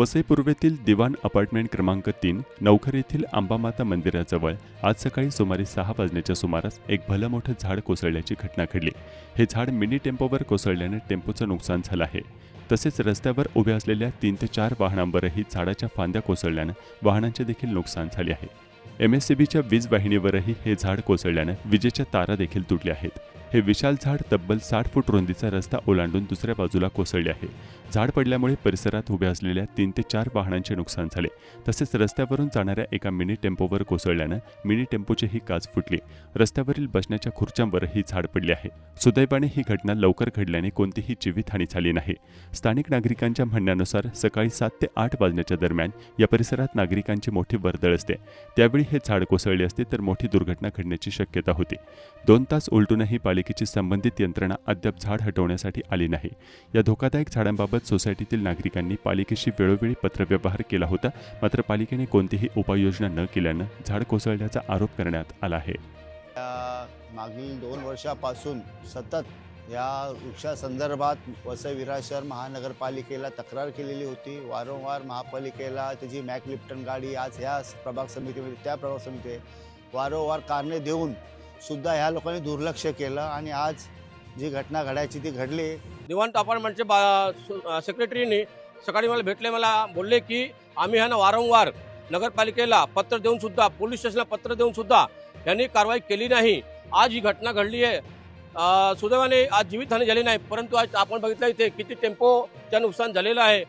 वसई पूर्वेतील दिवाण apartment क्रमांक 3 नवखर येथील अंबामाता मंदिराजवळ आज सकाळी सुमारे 6 वाजण्याच्या सुमारास एक भलं मोठं झाड कोसळल्याची घटना घडली। हे झाड मिनी टेम्पोवर कोसळल्याने टेम्पोचं नुकसान झालं आहे। तसेच रस्त्यावर उभ्या असलेल्या 3 ते 4 वाहनांवरही झाडाच्या फांद्या कोसळल्याने वाहनांचे देखील नुकसान झाले आहे। एमएससीबीच्या वीज वाहिनीवरही हे झाड कोसळल्याने विजेच्या तारा देखील तुटल्या आहेत। हे विशाल झाड तब्बल 60 फूट रुंदीचा रस्ता ओलांडून दुसऱ्या बाजूला कोसळले आहे। झाड पडल्यामुळे परिसरात उभ्या असलेल्या 3 ते 4 वाहनांचे नुकसान झाले। तसेच रस्त्यावरून जाणाऱ्या एका मिनी टेम्पोवर कोसळल्याने मिनी टेम्पोचीही काच फुटली। रस्त्यावरील बसण्याच्या खुर्च्यांवरही झाड पडले आहे। सुदैवाने ही घटना लवकर घडल्याने कोणतीही जीवितहानी झाली नाही। स्थानिक नागरिकांच्या म्हणण्यानुसार सकाळी 7 ते 8 वाजण्याच्या दरम्यान या परिसरात नागरिकांची मोठी वर्दळ असते। त्यावेळी हे झाड कोसळले असते तर मोठी दुर्घटना घडण्याची शक्यता होती। 2 तास उलटूनही पालिकेची संबंधित यंत्रणा अद्याप झाड हटवण्यासाठी आली नाही। या धोकादायक झाडांबाबत सोसायटीतील नागरिकांनी पालिकेशी वेळोवेळी पत्रव्यवहार केला होता, मात्र पालिकेने कोणतीही उपाययोजना न केल्यानं झाड कोसळल्याचा आरोप करण्यात आला आहे। मागील 2 वर्षापासून सतत या वृक्षासंदर्भात वसई विरार शहर महानगरपालिकेला तक्रार केलेली होती। वारंवार महापालिकेला त्याची मॅक लिप्टन गाडी आज ह्या प्रभाग समितीमध्ये त्या प्रभाग समितीमध्ये वारंवार कारणे देऊन सुद्धा ह्या लोकांनी दुर्लक्ष केलं आणि आज जी घटना घडायची ती घडली। दिवाण अपार्टमेंटचे सेक्रेटरीने सकाळी मला भेटले, मला बोलले की आम्ही ह्यांना वारंवार नगरपालिकेला पत्र देऊन सुद्धा पोलीस स्टेशनला पत्र देऊन सुद्धा यांनी कारवाई केली नाही। आज ही घटना घडली आहे। सुदैवाने आज जीवितहानी झाली नाही, परंतु आज आपण बघितलं इथे किती टेम्पोचं नुकसान झालेलं आहे।